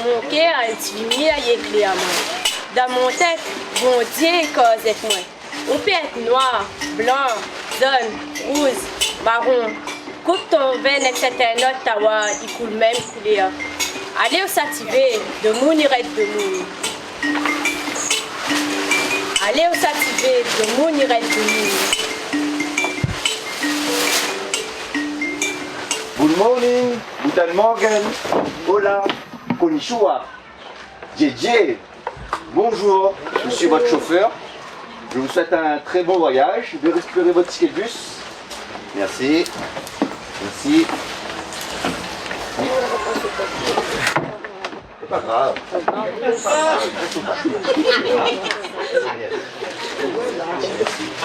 mon cœur, un petit lumière y éclaire moi. Dans mon tête, bon Dieu cause avec moi. On peut être noir, blanc, jaune, rouge, marron. Coupe ton veine avec certaines notes, tawa, il coule même couleur. Allez au sativé, de moun irette de moun. Allez au sativé, de moun irette de moun. Good morning, guten Morgen, hola, konnichiwa, JJ. Bonjour, je suis votre chauffeur. Je vous souhaite un très bon voyage. Veuillez récupérer votre ticket de bus. Merci. Merci. C'est pas grave.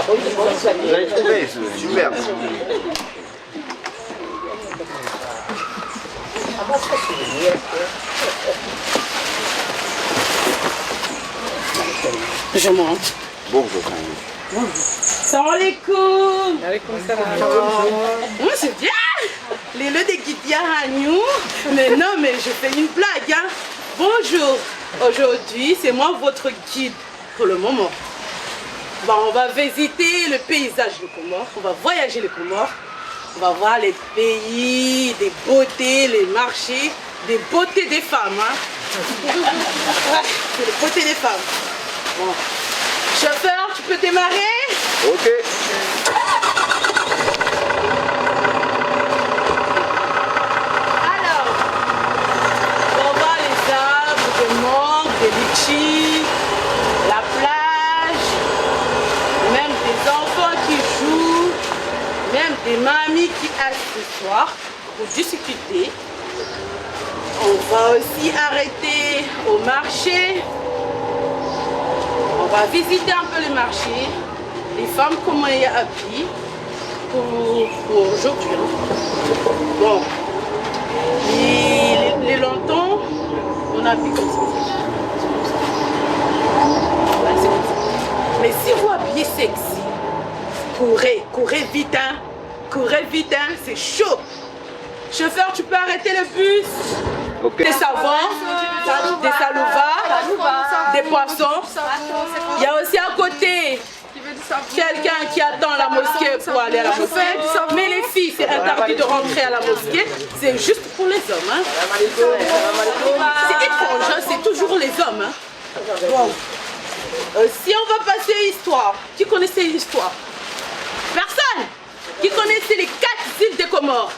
Vous avez trouvé, super. Je monte. Bonjour. Salam alaikum. Moi c'est bien. Les le des Gidia Hagnou. Mais non, mais je fais une blague. Hein. Bonjour. Aujourd'hui, c'est moi votre guide pour le moment. Bon, on va visiter le paysage de Comores. On va voyager les Comores. On va voir les pays, des beautés, les marchés, des beautés des femmes. Hein. C'est les beautés des femmes. Bon. Chauffeur, tu peux démarrer? Ok. Alors, on voit les arbres, des mangues, des litchis, la plage, même des enfants qui jouent, même des mamies qui s'assoient pour discuter. On va aussi arrêter au marché. On va visiter un peu le marché, les femmes comment elles habillent pour aujourd'hui. Bon, les longtemps, on habille comme ça. Voilà, c'est comme ça. Mais si vous habillez sexy, courez vite, hein. Courez vite, hein, c'est chaud. Chauffeur, tu peux arrêter le bus. Okay. Des savons, des salovas, des poissons. Il y a aussi à côté quelqu'un qui attend la mosquée pour aller à la mosquée. Mais les filles, c'est interdit de rentrer à la mosquée. C'est juste pour les hommes. Hein. C'est étrange, hein, c'est toujours les hommes. Hein. Bon. Si on va passer histoire, qui connaissait l'histoire? Personne. Qui connaissait les 4 îles des Comores?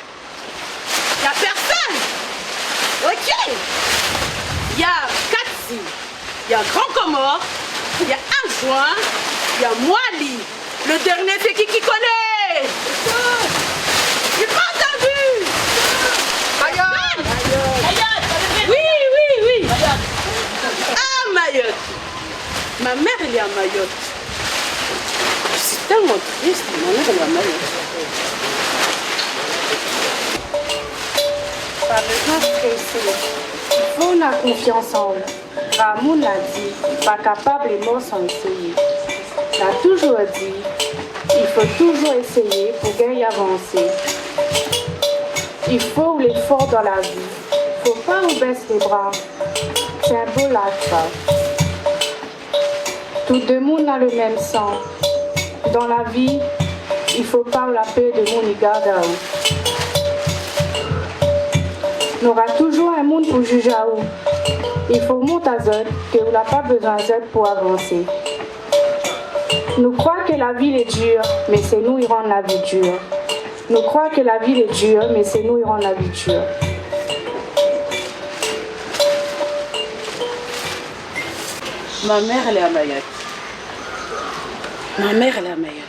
Il n'y a personne. Ok. Il y a 4 îles. Il y a Grand Comore, il y a Anjouan, il y a Moali. Le dernier, c'est qui connaît? J'ai pas entendu. Mayotte. Oui. Ah, Mayotte. Ma mère, elle est à Mayotte. C'est tellement triste. Ma mère, elle est à Mayotte. Pas besoin de stresser. Il faut la confiance en eux. Ramoun l'a dit, pas capable les morts sans essayer. Il a toujours dit, il faut toujours essayer pour gagner avancer. Il faut l'effort dans la vie. Faut pas où baisse les bras. C'est un beau lac. Tout le monde a le même sang. Dans la vie, il faut pas la paix de mon égard à eux. On aura toujours un monde pour juger à vous. Il faut monter à zone, que vous n'avez pas besoin de zone pour avancer. Nous croyons que la vie est dure, mais c'est nous qui rendons la vie dure. Nous croyons que la vie est dure, mais c'est nous qui rendons la vie dure. Ma mère, elle est à Mayotte. Ma mère, elle est à Mayotte.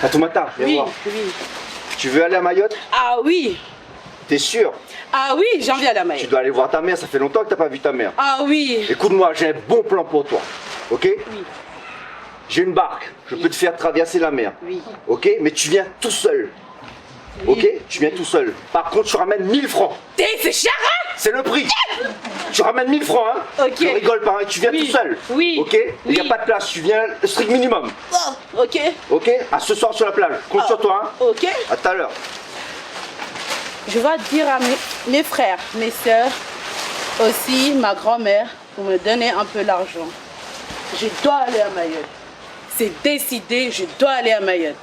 Fatoumata, viens voir. Oui. Tu veux aller à Mayotte? Ah oui. T'es sûr? Ah oui, j'ai envie d'aller à Tu Mayotte. dois aller voir ta mère, ça fait longtemps que t'as pas vu ta mère. Ah oui. Écoute-moi, j'ai un bon plan pour toi. Ok? Oui. J'ai une barque, je peux te faire traverser la mer. Oui. Ok? Mais tu viens tout seul. Oui. Ok? Tu viens tout seul. Par contre, tu ramènes 1000 francs. C'est cher, hein? C'est le prix. Tu ramènes 1000 francs, hein? Ok. Ne rigole pas, hein? Tu viens Oui. tout seul. Oui. Ok? Il n'y a Oui. pas de place, tu viens le strict minimum. Oh, ok. Ok? À ce soir sur la plage. Compte sur toi, hein? Ok. À tout à l'heure. je vais dire à mes frères, mes sœurs, aussi ma grand-mère, pour me donner un peu d'argent. Je dois aller à Mayotte. C'est décidé, je dois aller à Mayotte.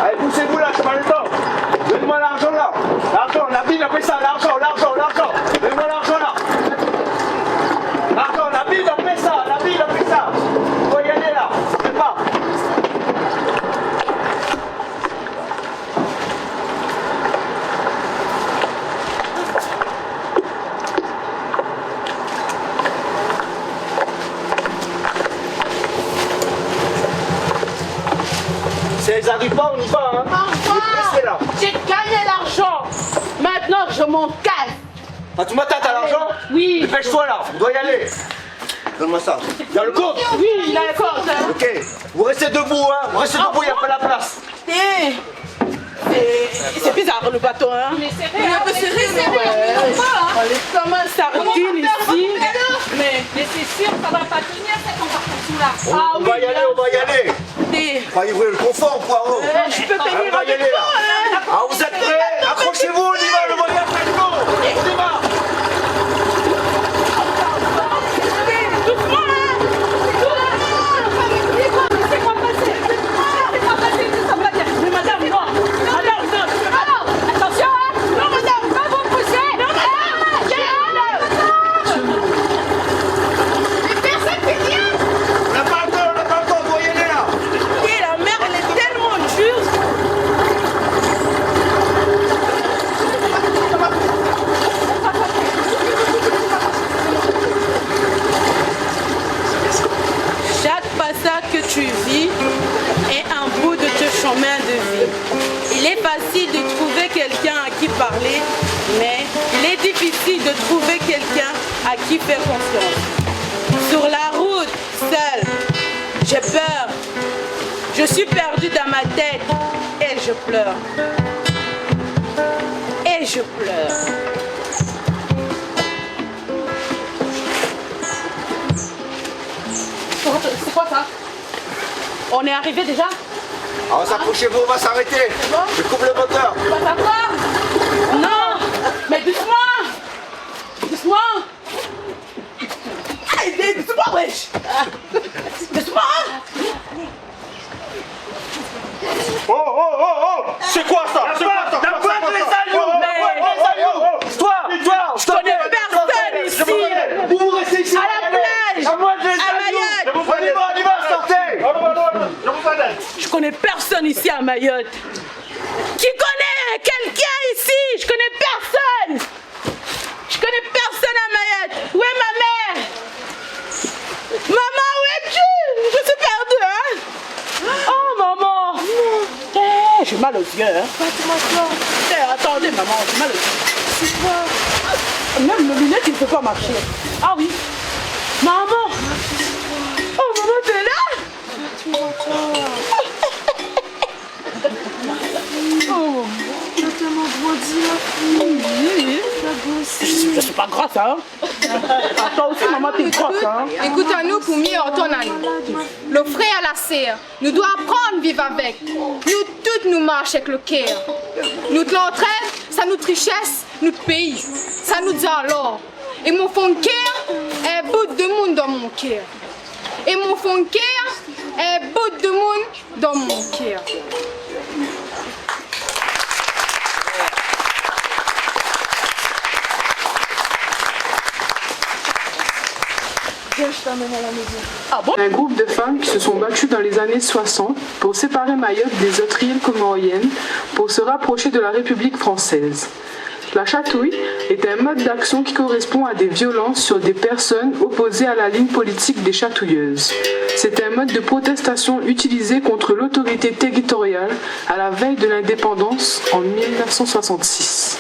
Allez, poussez-vous là, je prends le temps. Donnez-moi l'argent là. L'argent, la bille, appelle ça l'argent, l'argent, l'argent. Donnez-moi l'argent là. L'argent, la bille, appelle ça, la bille, appelle ça. On va y aller là, je sais pas. Si elles n'arrivent pas, on y va, hein. Restez là. J'ai gagné l'argent. Maintenant, je m'en casse. Fatouma, t'as l'argent? Oui. Dépêche-toi là, on doit y aller. Donne-moi ça. Il y a le compte? Oui, il a le compte. Ok. Vous restez debout, hein. Vous restez debout, il n'y a pas la place. C'est bizarre le bateau, hein. Mais c'est vrai. On est comme un sardine ici. Mais c'est sûr, ça va pas tenir cette embarcation-là. On va y aller, on va y aller. On va y ouvrir le confort, poireau. Je peux tenir On va y avec aller toi, là. hein. Ah, vous êtes prêts? Accrochez-vous, on y va, le voyage est long. On y va. Doucement, hein. C'est quoi passer? C'est quoi passer? Ça va dire. Mais madame, non. Madame, non. Alors, attention, hein. Non, madame. Pas vous pousser. Non, madame. Mais personne fait rien. On n'a pas le temps, on doit y aller là. Et la mère, elle est tellement juste. Chaque passage que tu vis est un bout de ton chemin de vie. Il est facile de trouver quelqu'un à qui parler, mais il est difficile de trouver quelqu'un à qui faire confiance. Sur la route, seule, j'ai peur. Je suis perdue dans ma tête et je pleure. Et je pleure. C'est quoi ça? On est arrivé déjà? Alors s'accrochez-vous, on va s'arrêter. Je coupe le moteur. Pas savoir? Non! Mais doucement! Doucement! Allez, doucement, wesh! Doucement! Oh, oh, oh, oh! C'est quoi ça? C'est quoi ça? La boîte les agneaux! Toi! Je connais personne ici! Vous vous restez ici! À la plage! À moi de les À Mayotte! On y va, sortez! Je connais personne ici à Mayotte. Qui connaît quelqu'un ici? Je connais personne. Je connais personne à Mayotte. Où est ma mère? Maman, où es-tu? Je suis perdue, hein? Oh, maman. J'ai mal aux yeux, hein? Attendez, maman, j'ai mal aux yeux. C'est quoi? Même le lunette, il ne peut pas marcher. Ah oui. Maman. Oh, maman, t'es là? Oh, t'as tellement grandi la fille. je suis pas grosse, hein? Ah, toi aussi, maman, t'es grosse, hein? Écoute à nous pour mieux retourner à nous. Le frère à la sœur, nous doit apprendre à vivre avec. Nous toutes nous marchons avec le cœur. Notre l'entraide, ça nous richesse, notre pays. Ça nous dit alors. Et mon fond de cœur est bout de monde dans mon cœur. Et mon fond de cœur est bout de monde dans mon cœur. Ah bon? Un groupe de femmes qui se sont battues dans les années 60 pour séparer Mayotte des autres îles comoriennes pour se rapprocher de la République française. La chatouille est un mode d'action qui correspond à des violences sur des personnes opposées à la ligne politique des chatouilleuses. C'est un mode de protestation utilisé contre l'autorité territoriale à la veille de l'indépendance en 1966.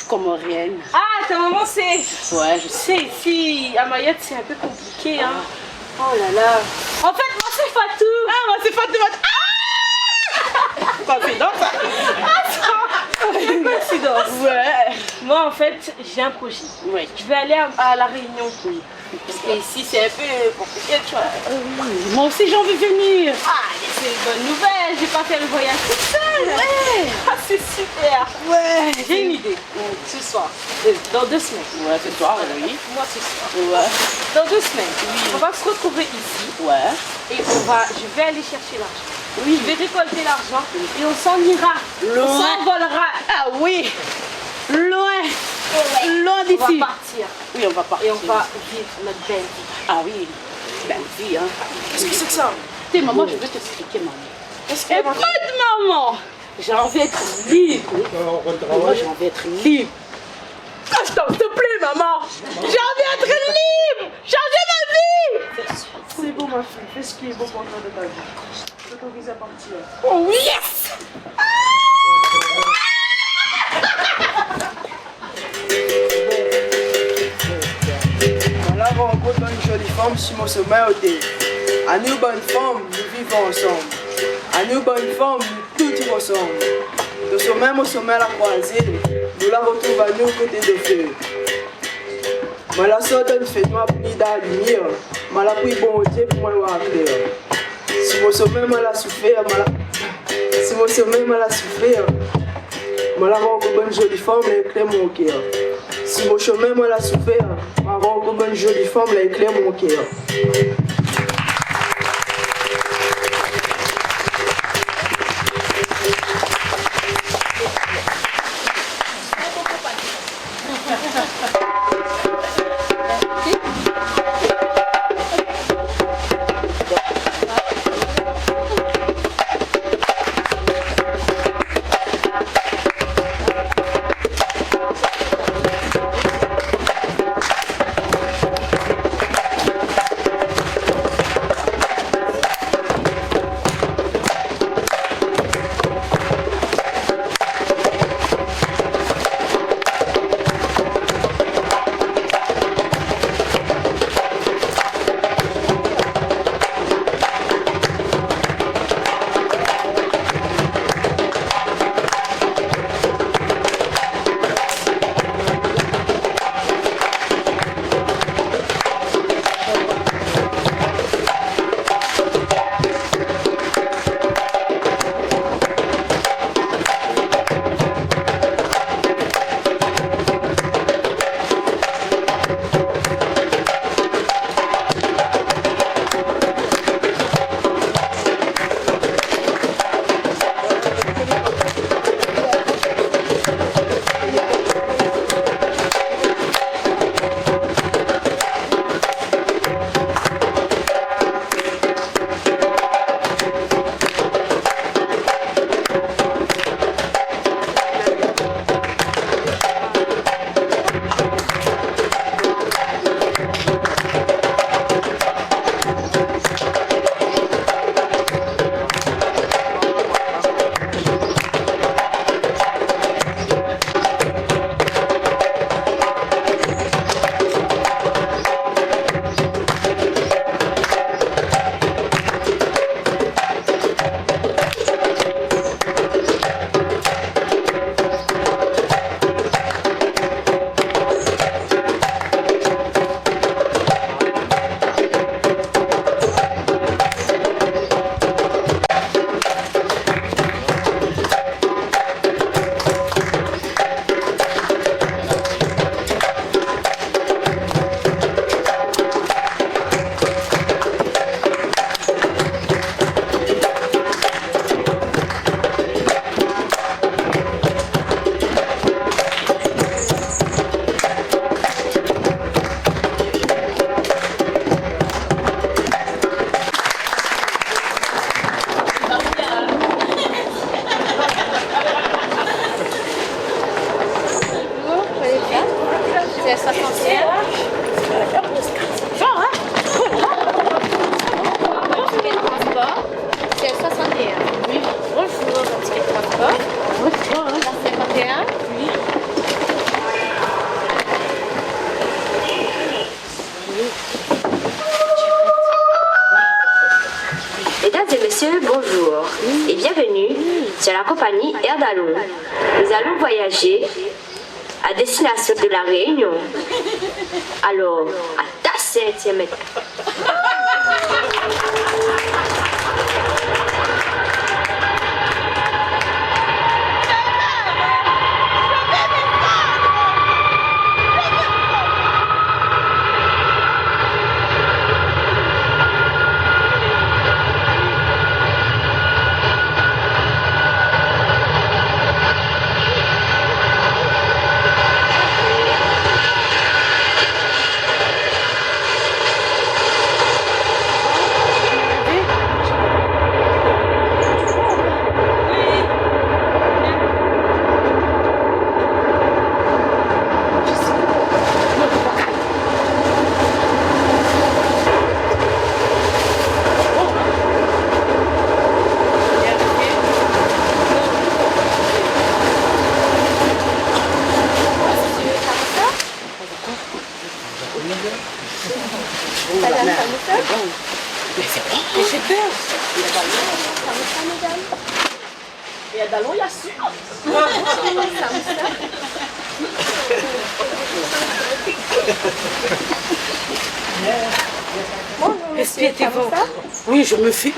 comorienne. Ah, ta maman c'est... Ouais, je sais. Ici, à Mayotte, c'est un peu compliqué, hein. Oh là là. En fait, moi c'est Fatou. Ah, moi c'est Fatou. Ah coïncidence. Coïncidence. Ouais. Moi, en fait, j'ai un projet. Ouais. Je vais aller à La Réunion. Oui. Parce que ici, c'est un peu compliqué, tu vois. Moi aussi, j'ai envie de venir. Ah, c'est une bonne nouvelle. Je vais pas faire le voyage toute seule. Ouais. Ah, c'est super. Ouais. J'ai une idée. Ce soir. Dans 2 semaines. Ouais, ce soir, oui. Moi, ce soir. Ouais. Dans 2 semaines. Oui. On va se retrouver ici. Ouais. Et je vais aller chercher l'argent. Oui. Je vais récolter l'argent et on s'en ira. Loin. On s'envolera. Ah oui. Loin. Loin On d'ici. va partir. Oui, on va partir. Et on va vivre notre belle vie. Ah oui. Belle vie, hein. Qu'est-ce que c'est que ça? Tu sais, maman, je vais t'expliquer, maman. Est-ce que Écoute, maman. J'ai envie d'être libre. Moi, j'ai envie d'être libre. Attends, s'il te plaît, maman. J'ai envie d'être libre. Changer ma vie. C'est beau ma fille, fais ce qui est beau pour toi de ta vie. Je t'autorise à partir. Oh yes. On la rencontre une jolie femme sur mon sommet au thé. À nous bonnes femmes, nous vivons ensemble. À nous bonnes femmes, nous tous ensemble. De sommet au sommet à la croisée, nous la retrouvons à nous côté de feu. Je la sors d'une fête noire pour d'avenir. Je la prie bon Dieu pour moi voir clair. Si mon sommet m'a la souffert, si mon sommet m'a la souffert, je la rencontre une jolie femme, elle éclaire mon cœur. Si mon chemin m'a la souffert, je rencontre une jolie femme, elle éclaire mon cœur. appartient à la compagnie Air d'Allons. Nous allons voyager à destination de la Réunion. Alors, à ta 7e étape. Respectez-vous. Oui, je me fie.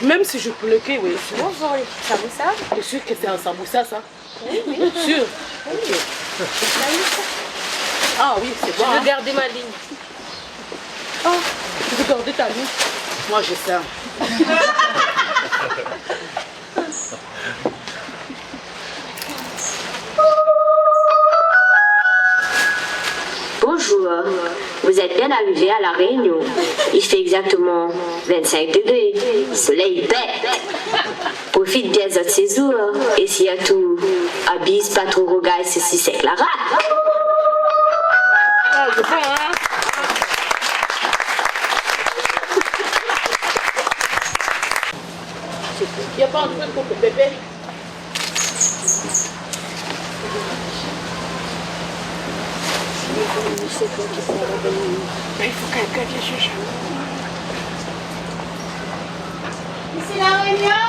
Même si je bloquais, oui. Bonjour, samoussa. T'es sûr que c'est un samoussa, ça? Oui, oui. Sûr? Ok. Ah oui, c'est bon. Je veux garder ma ligne. Ah, tu veux garder ta ligne? Moi, je sais. Bonjour, vous êtes bien arrivé à La Réunion. Il fait exactement 25 degrés, le soleil pète. Profite bien de votre séjour et s'il y a tout, abuse pas trop regarde ceci c'est la rate. Ah, c'est bon, hein? Il n'y a pas un truc pour le bébé? Mais il faut quelqu'un qui cherche. Ici La Réunion.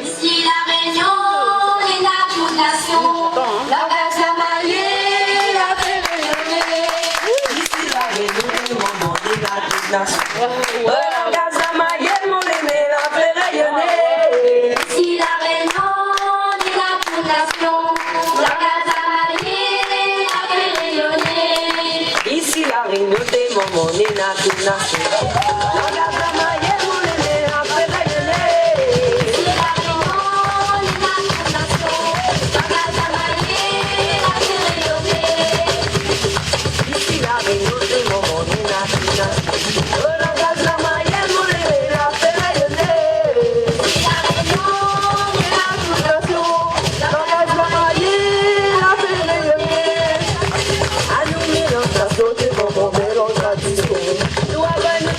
Ici La Réunion, les nations, la base la maillée, la fait rayonner. Ici La Réunion, les moments des nations. La base la maillée, mon aimé, la fait rayonner. Ici La Réunion, les nations, la base la maillée, la fait rayonner. Ici La Réunion, des moments des nations. La base la maillée, mon aimé, la fait rayonner. Ici La Réunion, les nations, la base la maillée, la fait rayonner. Ici La Réunion, des moments des nations. La base la maillée, mon aimé, la fait rayonner. Ici La Réunion, les nations, la base la maillée, la fait rayonner. À nous, mélange la sauce, bon, mélange la disco. Nous avons une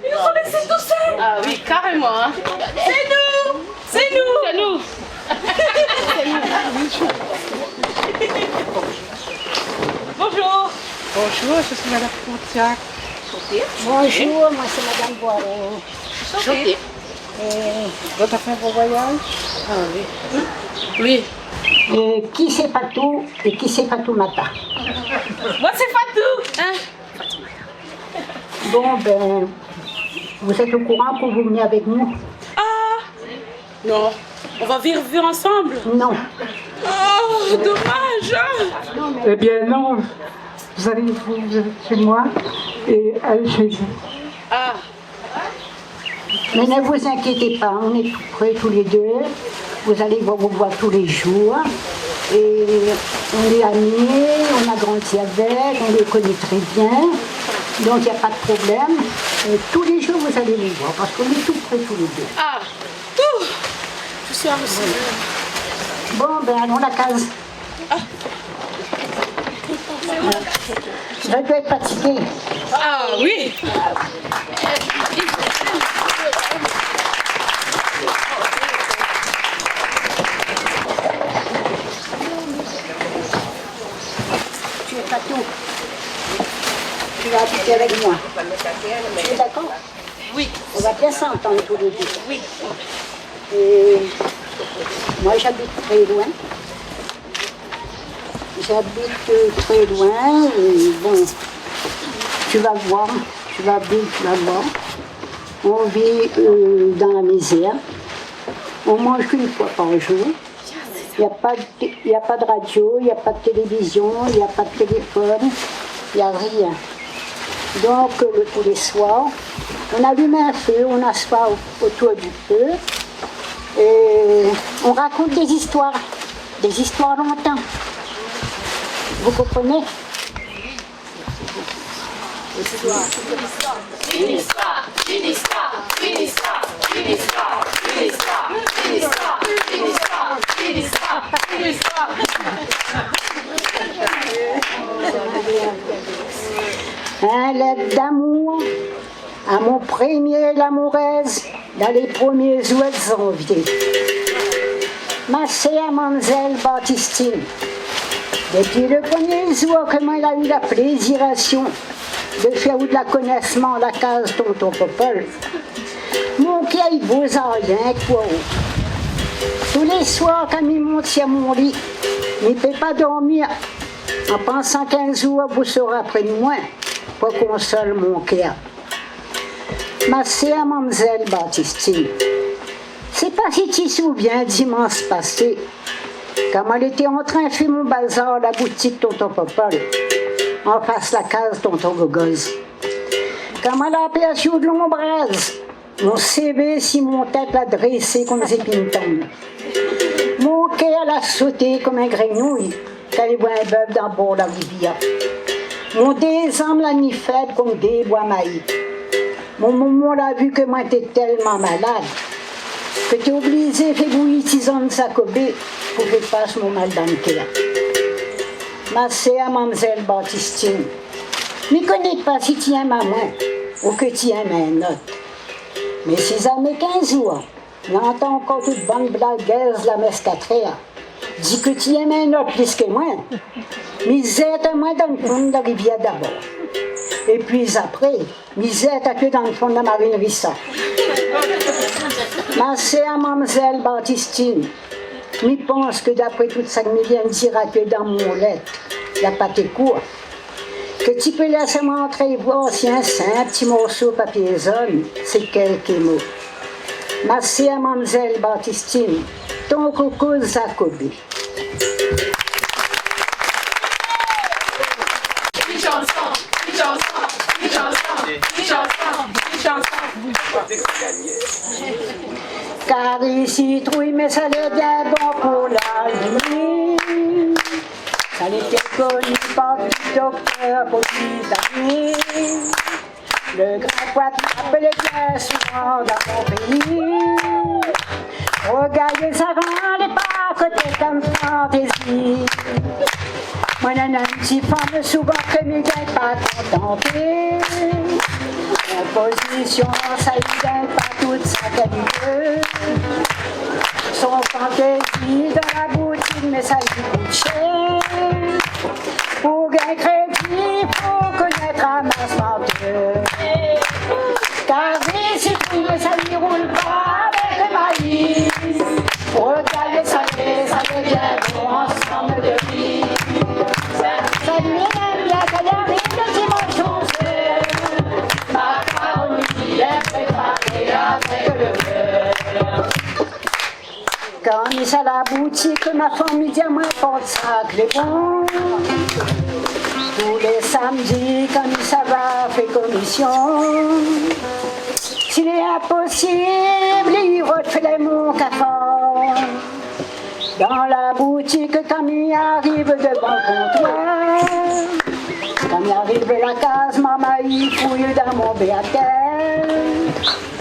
Ils ont laissé tout seul. Ah oui, carrément. Hein. C'est nous. C'est nous. C'est nous. Bonjour. Bonjour, je suis Madame Pontiac. Bonjour, moi c'est Madame Boiron. Chantez. Votre affaire pour voyage? Ah oui. Oui. Et qui c'est Fatou et qui c'est Fatoumata? Moi c'est Fatou. Hein? Bon ben, vous êtes au courant que vous venez avec nous? Ah. Non. On va vivre ensemble. Non. Oh, dommage. Hein? Eh bien non, vous allez chez moi et elle chez vous. Ah. Mais ne vous inquiétez pas, on est tout près tous les deux. Vous allez vous voir tous les jours. Et on est amis, on a grandi avec, on les connaît très bien. Donc il n'y a pas de problème. Et tous les jours vous allez les voir parce qu'on est tout près tous les deux. Ah. Je suis heureuse. Bon ben allons la case. Ah. Je dois être fatiguée. Ah oui. Tu es Fatou. Tu vas habiter avec moi. Tu es d'accord? Oui. On va bien s'entendre tous les deux. Oui. Et moi j'habite très loin. J'habite très loin et bon, tu vas voir. On vit dans la misère. On mange qu'une fois par jour. Il n'y a pas de radio, il n'y a pas de télévision, il n'y a pas de téléphone, il n'y a rien. Donc tous les soirs, on allume un feu, on s'assoit autour du feu et on raconte des histoires longtemps. Vous comprenez? Un lettre d'amour à mon premier l'amoureuse dans les premiers jours de janvier. Ma sœur Mademoiselle Baptistine. Depuis le premier jour, comment elle a eu la plaisiration de faire de la connaissement la case tonton Popol. Mon cœur beaux en rien quoi. Tous les soirs, quand il monte sur mon lit, il ne peut pas dormir en pensant qu'un jour vous serez près de moi pour consoler mon cœur. Ma sœur Mademoiselle Baptistine, c'est pas si tu te souviens dimanche passé, quand elle était en train de faire mon bazar à la boutique tonton Popol, en face la case tonton Gogoz. Quand elle a aperçu de l'ombrage, mon CV si mon tête l'a dressé comme des épines. Mon cœur l'a sauté comme un grenouille quand il voit un bœuf dans le bord de la rivière. Mon désarme l'a mis faible comme des bois maïs. Mon maman l'a vu que moi j'étais tellement malade que t'es obligé de faire bouillir tisane de Sacobé pour que je fasse mon mal dans le cœur. Ma sœur, Mademoiselle Baptistine, ne connais pas si tu aimes à moi ou que tu aimes à un autre. Mais si ça met 15 jours, j'entends encore toute bonne blagueuse la mescatrière. Dis que tu aimes un autre plus que moi. Misère à moi dans le fond de la rivière d'abord. Et puis après, misère à que dans le fond de la marine Rissa. Ma sœur, Mademoiselle Baptistine, je pense que d'après tout ça, je viens de dire que dans mon lettre, il n'y a pas de cours. Que tu peux laisser m'entrer voir si un petit morceau de papier jaune, c'est quelques mots. Ma sœur, Mademoiselle Baptistine, ton coco Zacobé. Car ici, trouille, mais ça l'est bien bon pour la nuit. Ça l'était connu par le docteur pour 10 années. Le grand poids m'appelait bien souvent dans mon pays. Regardez, ça rendait pas à côté comme fantaisie. Moi, j'ai un petit femme souvent que mes gars pas contentés. l'imposition, ça lui donne pas toute sa qualité. Son fantaisie dans la boutique, mais ça lui coûte cher. Pour gagner crédit, faut connaître un masse menteur. Car les citrouilles, ça lui roule pas avec le maïs. Pour regarder ça devient bon ensemble de vie. Ça lui aime bien qu'elle arrive le dimanche 11h. Macaroni est préparée avec le beurre. Quand on est à la boutique, ma famille dit à moi porte ça que les bons. Tous les samedis, quand ça va, fait commission. S'il est impossible, il refait mon cafard. Dans la boutique, quand il arrive devant le comptoir. Quand il arrive à la case, maman, il fouille dans mon béatel.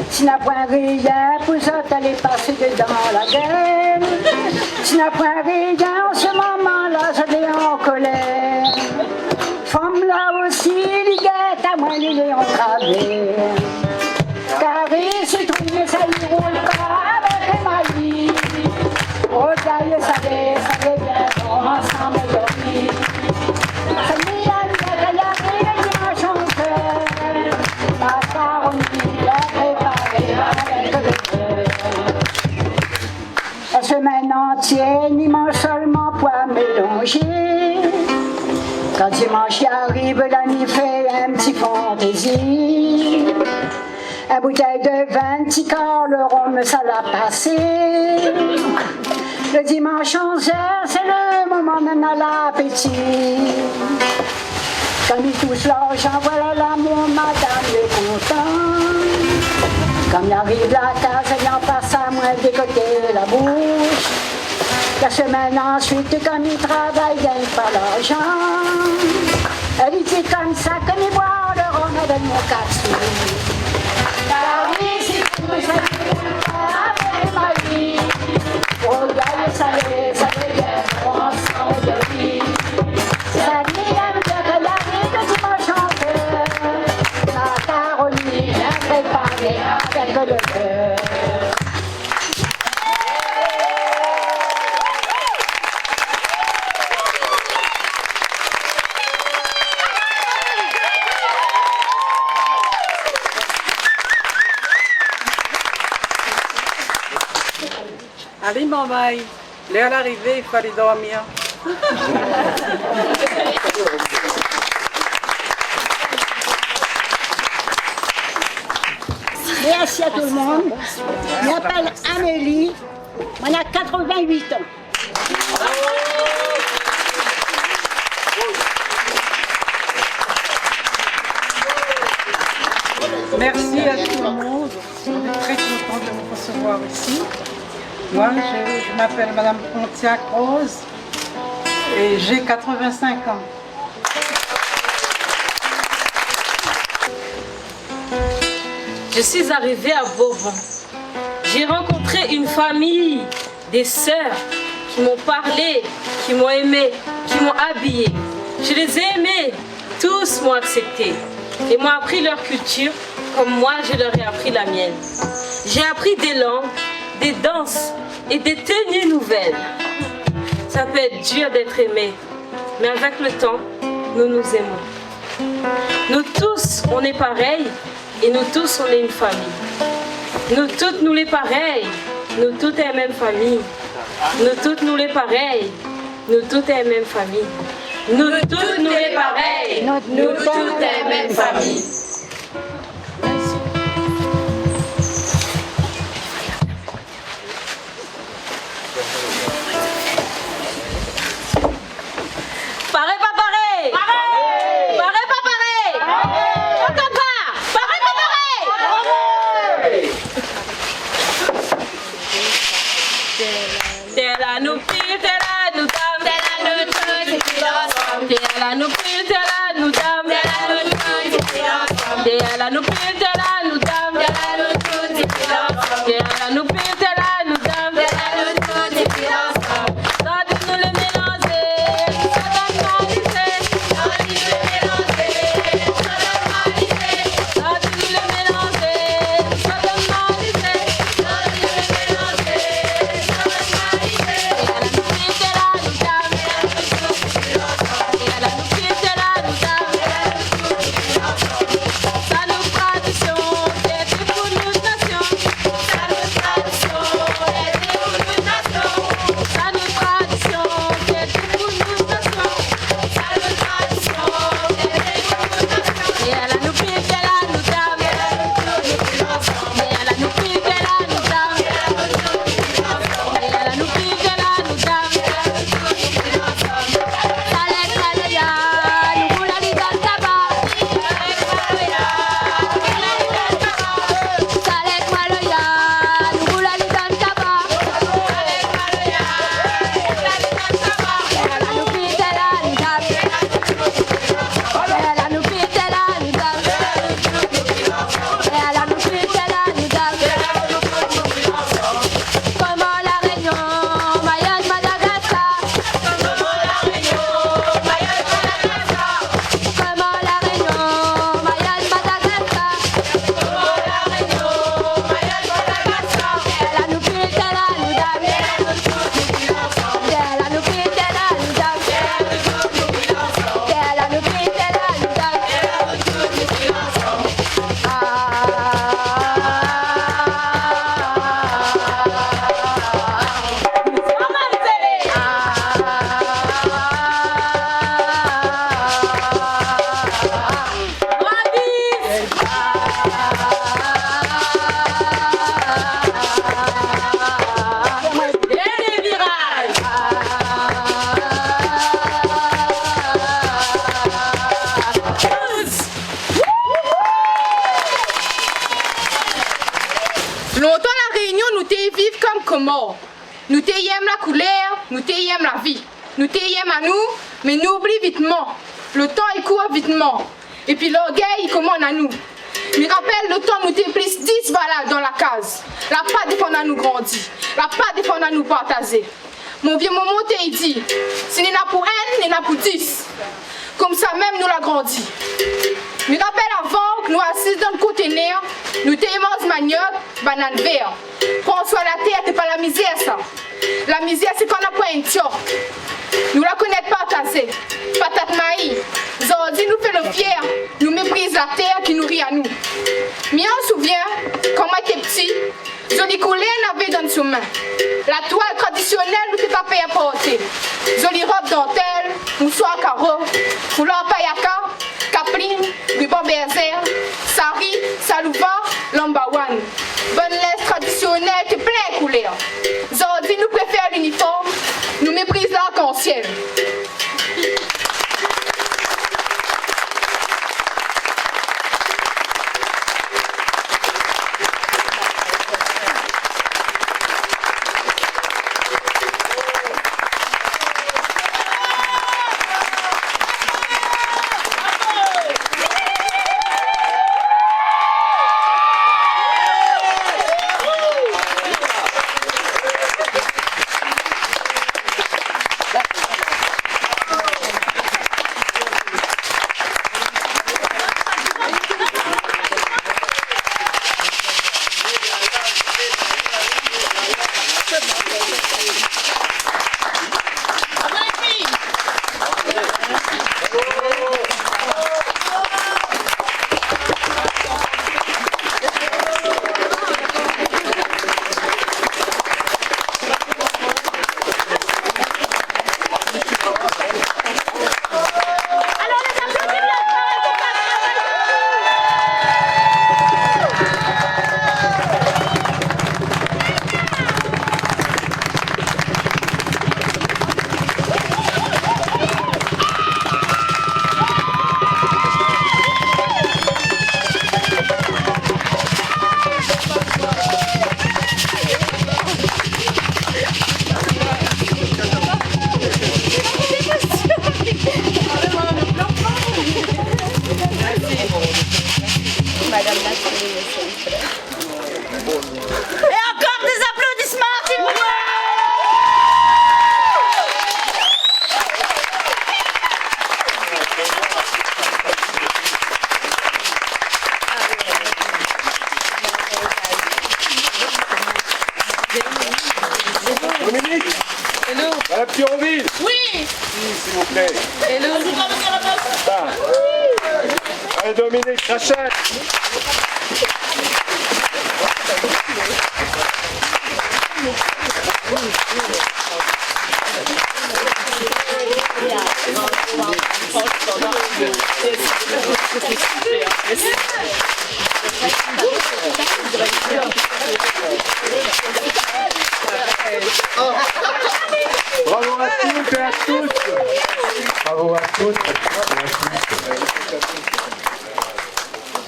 S'il n'a point rien, pour ça, t'allais passer dedans la gueule. S'il n'a point rien, en ce moment-là, je l'ai en colère. Femme là aussi, les gars, à moi, il est en travers. Car il se trouve, mais ça lui roule pas avec les maillis. Regarde, ça devient bon ensemble dormir. Ça lui a dit qu'elle arrive le dimanche en cœur. Macaroni, la préparée avec le beurre. La semaine entière, il mange seulement pois mélangés. Quand dimanche arrive, là, il fait un petit fantaisie. Un bouteille de vin, petit quart, le rhum, ça l'a passé. Le dimanche 11h, c'est le moment même à l'appétit. Quand il touche l'argent, voilà là, mon madame est content. Quand il arrive la case, il en passe à moins décoter la bouche. La semaine ensuite, comme il travaille, il gagne pas l'argent. Elle dit comme ça, comme il boit le rhum avec mon capsule. Car ici, tout me ça avec ma vie. Regarde, ça devient bon ensemble de vie. Ça dit, aime bien qu'elle arrive le dimanche en cœur. Macaroni, bien préparée avec le beurre. Allez, maman, l'heure d'arrivée, il fallait dormir. Merci à tout le monde. Je m'appelle Amélie. On a 88 ans. Merci à tout le monde. On est très contents de vous recevoir ici. Moi, je m'appelle Madame Pontiac Rose et j'ai 85 ans. Je suis arrivée à Bourbon. J'ai rencontré une famille, des sœurs qui m'ont parlé, qui m'ont aimé, qui m'ont habillée. Je les ai aimées, tous m'ont accepté et m'ont appris leur culture comme moi je leur ai appris la mienne. J'ai appris des langues, des danses et des tenues nouvelles. Ça peut être dur d'être aimé, mais avec le temps, nous nous aimons. Nous tous, on est pareils et nous tous, on est une famille. Nous toutes, nous les pareils, nous toutes est la même famille. Nous toutes, nous les pareils, nous toutes est la même famille. Nous toutes, nous les pareils, nous toutes est la même famille. Pareil, pas pareil. Pareil. Pareil, pas pareil. Pareil. Encore pas. Pareil, pas pareil. Telle à nous pile, telle à nous dame, telle à nous tous, telle à nous pile, telle à nous dame, telle à nous tous, telle à nous pile, telle à nous dame, telle à nous tous, telle à nous pile, telle à nous dame, telle à nous tous, ça dit nous les mélanger, ça donne malice, ça dit nous les mélanger, ça donne malice, ça dit nous les mélanger. Nous t'aimons la couleur, nous t'aimons la vie. Nous t'aimons à nous, mais nous oublions vitement. Le temps il court vitement. Et puis l'orgueil il commande à nous. Me rappelle le temps nous t'es plus 10 balades dans la case. La pas défendre à nous grandir. La pas défendre à nous partager. Mon vieux maman t'a dit, si n'est pas pour un, n'est pas pour 10. Comme ça même nous l'a grandi. Me rappelle avant que nous assis dans le conteneur, nous t'aimons manioc, banane vert. François la terre, c'est pas la misère ça. La misère c'est qu'on n'a pas une tio. Nous la connaissons partager. Patate maïs. Zordi nous fait le fier. Nous méprise la terre qui nourrit à nous. Mais on se souvient, quand moi j'étais petit, Joli coulé n'avait dans le chemin. La toile traditionnelle nous t'es pas payé à porter. Jolie robe dentelle, moussoir carreau, foulard payaka, capline, ruban berzer, sari, salouva, lambawan. Bonne laisse traditionnelle, t'es plein couleur. Zordi nous préfère l'uniforme, nous méprise l'arc-en-ciel. Dominique. Hello. Madame Thionville. Oui. S'il vous plaît. Hello. Ça. Allez Dominique, Rachel. Bravo à toutes et à tous. Bravo à toutes.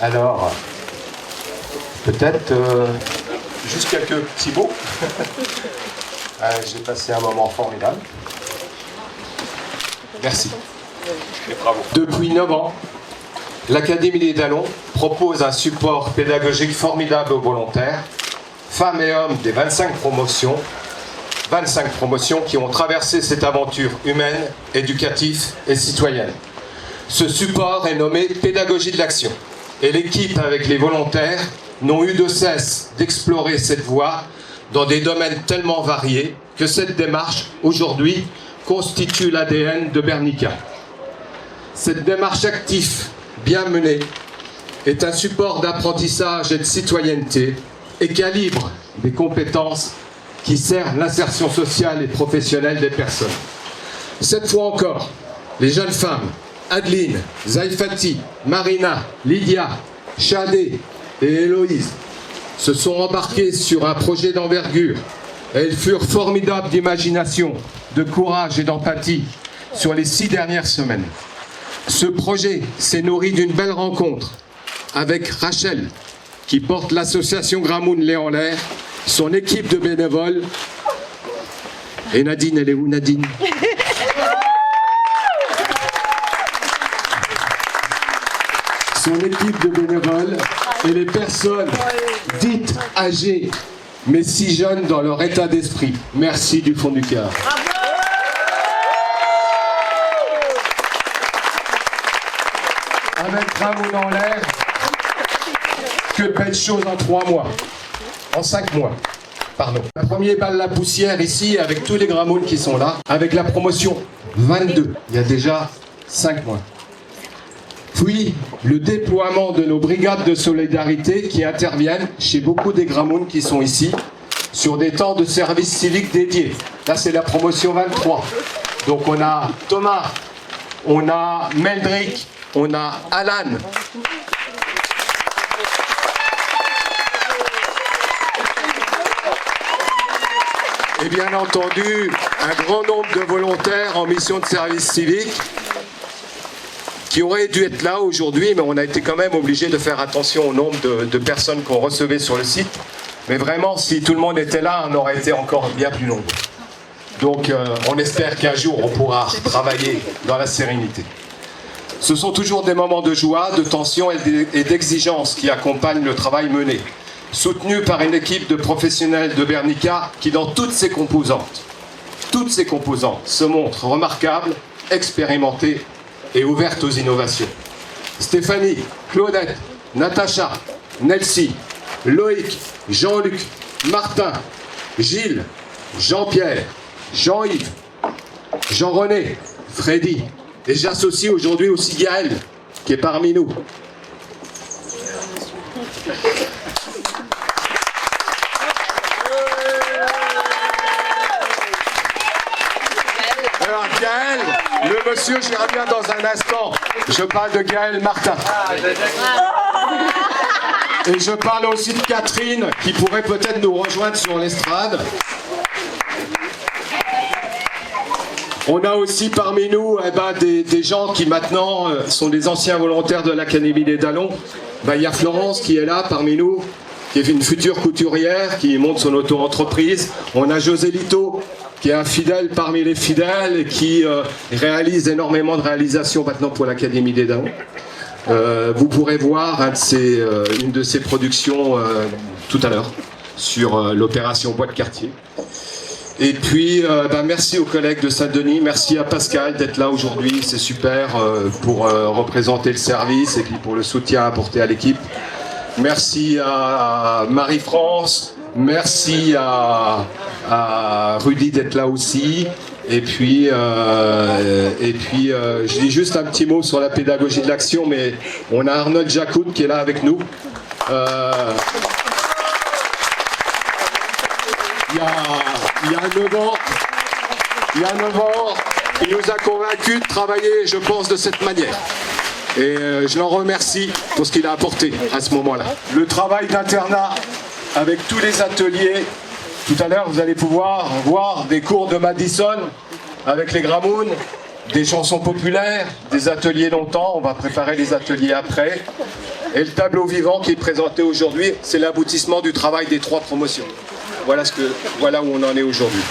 Alors, peut-être juste quelques petits mots. J'ai passé un moment formidable. Merci. Et bravo. Depuis 9 ans, l'Académie des Dallons propose un support pédagogique formidable aux volontaires, femmes et hommes des 25 promotions qui ont traversé cette aventure humaine, éducative et citoyenne. Ce support est nommé Pédagogie de l'action. Et l'équipe avec les volontaires n'ont eu de cesse d'explorer cette voie dans des domaines tellement variés que cette démarche, aujourd'hui, constitue l'ADN de Bernica. Cette démarche active, bien menée, est un support d'apprentissage et de citoyenneté et calibre des compétences qui servent l'insertion sociale et professionnelle des personnes. Cette fois encore, les jeunes femmes, Adeline, Zaïfati, Marina, Lydia, Chadé et Héloïse, se sont embarquées sur un projet d'envergure. Elles furent formidables d'imagination, de courage et d'empathie sur les 6 dernières semaines. Ce projet s'est nourri d'une belle rencontre avec Rachel, qui porte l'association Gramoun Léon Lair, son équipe de bénévoles Et Nadine, elle est où Nadine? Son équipe de bénévoles et les personnes dites âgées, mais si jeunes dans leur état d'esprit. Merci du fond du cœur. Avec Gramoun en l'air, que de belles choses en 3 mois. En 5 mois, pardon. Le premier bal la poussière ici, avec tous les Gramouns qui sont là, avec la promotion 22, il y a déjà 5 mois. Puis, le déploiement de nos brigades de solidarité qui interviennent chez beaucoup des Gramouns qui sont ici, sur des temps de service civique dédiés. Là, c'est la promotion 23. Donc, on a Thomas, on a Meldrick, on a Alan. Et bien entendu, un grand nombre de volontaires en mission de service civique qui auraient dû être là aujourd'hui, mais on a été quand même obligé de faire attention au nombre de personnes qu'on recevait sur le site. Mais vraiment, si tout le monde était là, on aurait été encore bien plus nombreux. Donc on espère qu'un jour, on pourra travailler dans la sérénité. Ce sont toujours des moments de joie, de tension et d'exigence qui accompagnent le travail mené, soutenu par une équipe de professionnels de Bernica qui, dans toutes ses composantes, se montrent remarquables, expérimentées et ouverte aux innovations. Stéphanie, Claudette, Natacha, Nelsie, Loïc, Jean-Luc, Martin, Gilles, Jean-Pierre, Jean-Yves, Jean-René, Freddy, et j'associe aujourd'hui aussi Gaël, qui est parmi nous. Alors Gaël, le monsieur, j'y reviens dans un instant. Je parle de Gaël Martin. Et je parle aussi de Catherine, qui pourrait peut-être nous rejoindre sur l'estrade. On a aussi parmi nous des gens qui maintenant sont des anciens volontaires de l'Académie des Dallons. Il y a Florence qui est là parmi nous, qui est une future couturière, qui monte son auto-entreprise. On a José Lito, qui est un fidèle parmi les fidèles et qui réalise énormément de réalisations maintenant pour l'Académie des Dallons. Vous pourrez voir une de ses productions tout à l'heure sur l'opération Bois de Quartier. Et puis, merci aux collègues de Saint-Denis, merci à Pascal d'être là aujourd'hui, c'est super pour représenter le service et puis pour le soutien apporté à l'équipe. Merci à Marie-France, merci à Rudy d'être là aussi. Et puis, je dis juste un petit mot sur la pédagogie de l'action, mais on a Arnold Jacoud qui est là avec nous. Il y a 9 ans, il nous a convaincus de travailler, je pense, de cette manière. Et je l'en remercie pour ce qu'il a apporté à ce moment-là. Le travail d'internat avec tous les ateliers. Tout à l'heure, vous allez pouvoir voir des cours de Madison avec les Gramouns, des chansons populaires, des ateliers longtemps. On va préparer les ateliers après. Et le tableau vivant qui est présenté aujourd'hui, c'est l'aboutissement du travail des 3 promotions. Voilà où on en est aujourd'hui.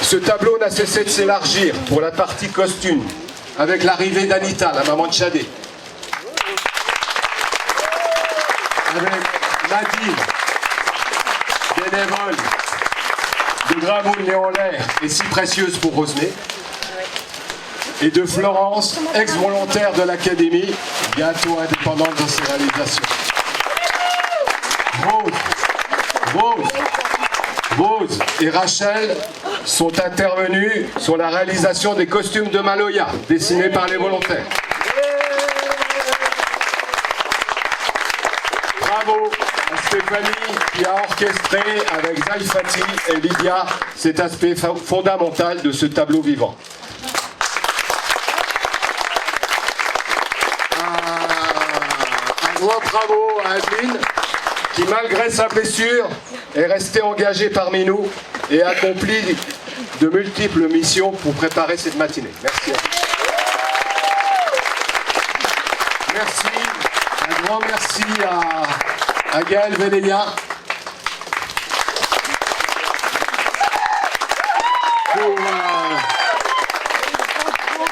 Ce tableau n'a cessé de s'élargir pour la partie costume, avec l'arrivée d'Anita, la maman de Chadé. Avec Nadine, bénévole de Gramoun Léon Lair et si précieuse pour Rosemée. Et de Florence, ex-volontaire de l'Académie, bientôt indépendante dans ses réalisations. Rose et Rachel sont intervenus sur la réalisation des costumes de Maloya, dessinés par les volontaires. Bravo à Stéphanie qui a orchestré avec Zaïfati et Lydia cet aspect fondamental de ce tableau vivant. Un grand bravo à Adeline qui, malgré sa blessure, est restée engagée parmi nous et a accompli de multiples missions pour préparer cette matinée. Merci. Merci. Un grand merci à Gaël Vénélia pour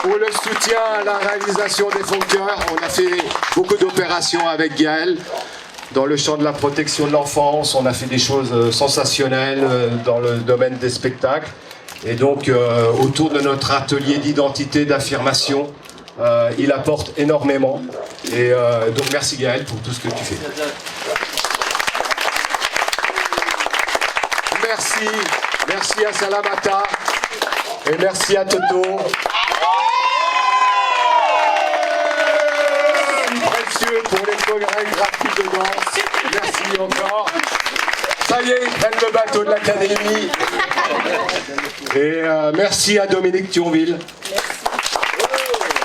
pour le soutien à la réalisation des fonds de cœur. On a fait beaucoup d'opérations avec Gaël dans le champ de la protection de l'enfance. On a fait des choses sensationnelles dans le domaine des spectacles. Et donc, autour de notre atelier d'identité, d'affirmation, il apporte énormément. Et donc, merci Gaël pour tout ce que tu fais. Merci à Salamata et merci à Toto. Merci précieux pour les chorégraphies de danse. Merci encore. Ça y est, ils prennent le bateau de l'académie. Et merci à Dominique Thionville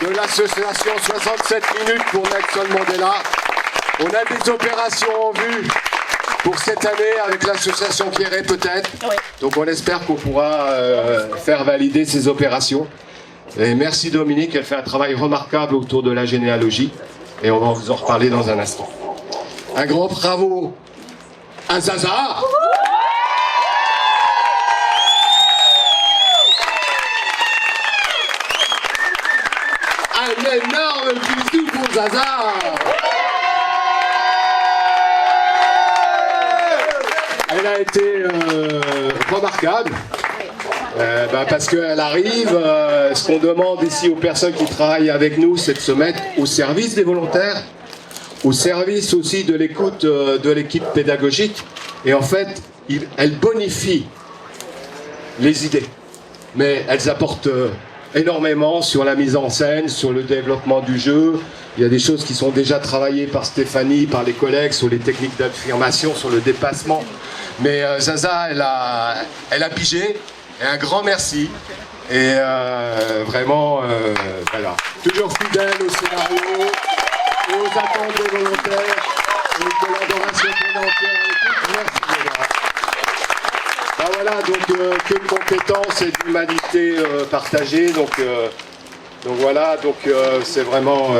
de l'association 67 minutes pour Nelson Mandela. On a des opérations en vue pour cette année avec l'association Kéré peut-être. Oui. Donc on espère qu'on pourra faire valider ces opérations. Et merci Dominique, elle fait un travail remarquable autour de la généalogie. Et on va vous en reparler dans un instant. Un grand bravo à Zaza. Un énorme bisou pour Zaza. Elle a été remarquable parce qu'elle arrive. Ce qu'on demande ici aux personnes qui travaillent avec nous, c'est de se mettre au service des volontaires, au service aussi de l'écoute de l'équipe pédagogique. Et en fait, elle bonifie les idées, mais elles apportent énormément sur la mise en scène, sur le développement du jeu. Il y a des choses qui sont déjà travaillées par Stéphanie, par les collègues, sur les techniques d'affirmation, sur le dépassement. Mais Zaza, elle a pigé. Et un grand merci. Et vraiment, voilà. Toujours fidèle au scénario, aux attentes des volontaires, aux collaborations volontaires et tout. Merci. Ben voilà, donc que de compétences et d'humanité partagées. Donc voilà, donc c'est vraiment...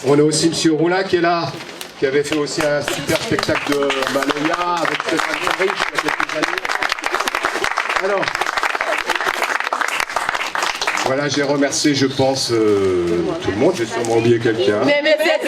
on a aussi M. Roulin qui est là, qui avait fait aussi un super spectacle de Maloya avec Stéphane Riche il y a quelques années. Alors, voilà, j'ai remercié, je pense, tout le monde. J'ai sûrement oublié quelqu'un. Mais c'est